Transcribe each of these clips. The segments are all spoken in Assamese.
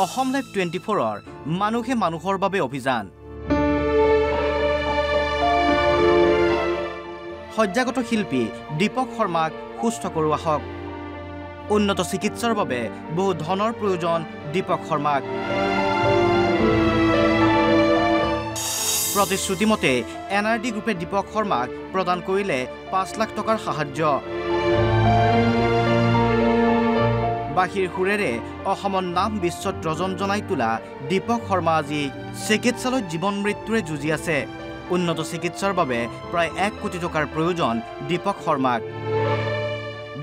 অসম লাইভ 24ৰ মানুহে মানুহৰ বাবে অভিযান সজ্জাগত শিল্পী দীপক শৰ্মাক সুস্থ কৰোৱা হওক উন্নত চিকিৎসাৰ বাবে বহু ধনৰ প্ৰয়োজন দীপক শৰ্মাক প্ৰতিশ্ৰুতি মতে এনআৰডি গ্ৰুপে দীপক শৰ্মাক প্ৰদান কৰিলে 5 লাখ টকাৰ সাহায্য বাহিৰ সুৰেৰে অসমৰ নাম বিশ্বত ৰজন জনাই তোলা দীপক শৰ্মা আজি চিকিৎসালয়ত জীৱন মৃত্যুৰে যুঁজি আছে উন্নত চিকিৎসাৰ বাবে প্ৰায় 1 কোটি টকাৰ প্ৰয়োজন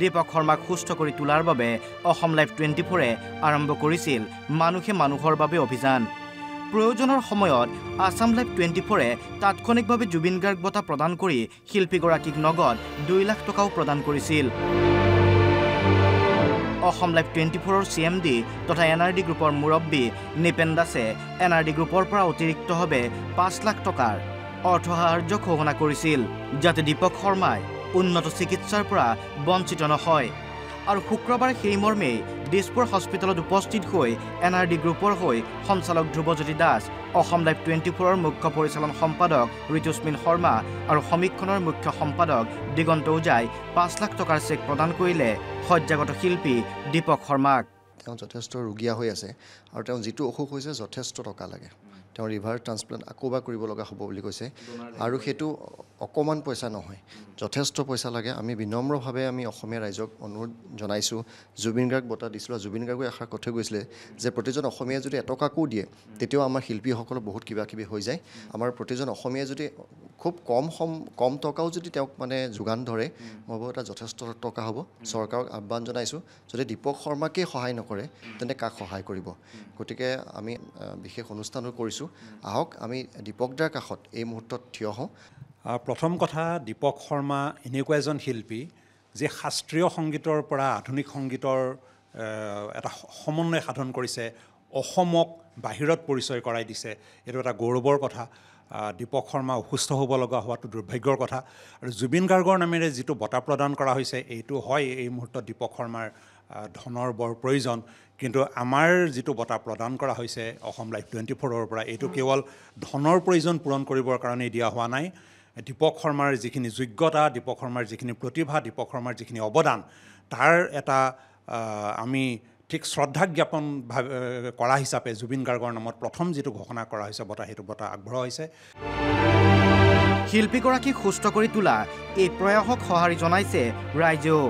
দীপক শৰ্মাক সুস্থ কৰি তোলাৰ বাবে অসম লাইভ 24 আৰম্ভ কৰিছিল মানুহে মানুহৰ বাবে অভিযান প্ৰয়োজনৰ সময়ত আসাম লাইভ 24 তাৎক্ষণিকভাৱে জুবিন গাৰ্গ বঁটা প্ৰদান কৰি শিল্পীগৰাকীক নগদ 2 লাখ টকাও প্ৰদান কৰিছিল অসম লাইভ 24ৰ চিএমডি তথা এনআৰডি গ্ৰুপৰ মুৰব্বী নিপেন দাসে এনআৰডি গ্ৰুপৰ পৰা অতিৰিক্তভাৱে 5 লাখ টকাৰ অৰ্থ সাহায্য ঘোষণা কৰিছিল যাতে দীপক শৰ্মাই উন্নত চিকিৎসাৰ পৰা বঞ্চিত নহয় আৰু শুক্ৰবাৰে সেই মৰ্মে দিছপুৰ হস্পিটেলত উপস্থিত হৈ এনআৰডি গ্ৰুপৰ হৈ সঞ্চালক ধ্ৰুৱজ্যোতি দাস অসম লাইভ 24ৰ মুখ্য পৰিচালন সম্পাদক ঋতুস্মিন শৰ্মা আৰু সমীক্ষণৰ মুখ্য সম্পাদক দিগন্ত উজাই 5 লাখ টকাৰ চেক প্ৰদান কৰিলে সজ্জাগত শিল্পী দীপক শৰ্মাক তেওঁ যথেষ্ট ৰোগীয়া হৈ আছে আৰু তেওঁ যিটো অসুখ হৈছে যথেষ্ট টকা লাগে তেওঁ ৰিভাৰ ট্ৰান্সপ্লান্ট আকৌবা কৰিব লগা হ'ব বুলি কৈছে আৰু সেইটো অকমান পইচা নহয় যথেষ্ট পইচা লাগে আমি বিনম্ৰভাৱে আমি অসমীয়া ৰাইজক অনুৰোধ জনাইছো জুবিন গাৰ্গ বঁটা দিছিল জুবিন গাৰ্গে আশা কথা কৈছিলে যে প্ৰতিজন অসমীয়া যদি এটকাকো দিয়ে তেতিয়াও আমাৰ শিল্পীসকল বহুত কিবা কিবি হৈ যায় আমাৰ প্ৰতিজন অসমীয়া যদি খুব কম টকাও যদি তেওঁক মানে যোগান ধৰে মই এটা যথেষ্ট টকা হ'ব চৰকাৰক আহ্বান জনাইছো যদি দীপক শৰ্মাকে সহায় নকৰে তেন্তে কাক সহায় কৰিব গতিকে আমি বিশেষ অনুষ্ঠানো কৰিছো আহক আমি দীপক দাৰ কাষত এই মুহূৰ্তত থিয় হওঁ প্ৰথম কথা দীপক শৰ্মা এনেকুৱা এজন শিল্পী যে শাস্ত্ৰীয় সংগীতৰ পৰা আধুনিক সংগীতৰ এটা সমন্বয় সাধন কৰিছে অসমক বাহিৰত পৰিচয় কৰাই দিছে এইটো এটা গৌৰৱৰ কথা দীপক শৰ্মা অসুস্থ হ'ব লগা হোৱাটো দুৰ্ভাগ্যৰ কথা আৰু জুবিন গাৰ্গৰ নামেৰে যিটো বঁটা প্ৰদান কৰা হৈছে এইটো হয় এই মুহূৰ্তত দীপক শৰ্মাৰ ধনৰ বৰ প্ৰয়োজন কিন্তু আমাৰ যিটো বঁটা প্ৰদান কৰা হৈছে অসম লাইভ 24ৰ পৰা এইটো কেৱল ধনৰ প্ৰয়োজন পূৰণ কৰিবৰ কাৰণে দিয়া হোৱা নাই দীপক শৰ্মাৰ যিখিনি যোগ্যতা দীপক শৰ্মাৰ যিখিনি প্ৰতিভা দীপক শৰ্মাৰ যিখিনি অৱদান তাৰ এটা আমি ঠিক শ্ৰদ্ধা জ্ঞাপন কৰা হিচাপে জুবিন গাৰ্গৰ নামত প্ৰথম যিটো ঘোষণা কৰা হৈছে বঁটা সেইটো বঁটা আগবঢ়োৱা হৈছে শিল্পীগৰাকীক সুস্থ কৰি তোলা এই প্ৰয়াসক সঁহাৰি জনাইছে ৰাইজেও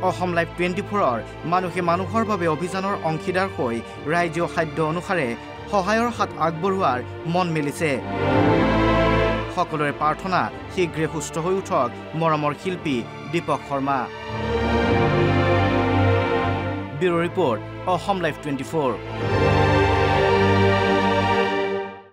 অসম লাইভ 24ৰ মানুহে মানুহৰ বাবে অভিযানৰ অংশীদাৰ হৈ ৰাইজেও সাধ্য অনুসাৰে সহায়ৰ হাত আগবঢ়োৱাৰ মন মেলিছে সকলোৰে প্ৰাৰ্থনা শীঘ্ৰে সুস্থ হৈ উঠক মৰমৰ শিল্পী Deepak Sharma bureau report Assam live 24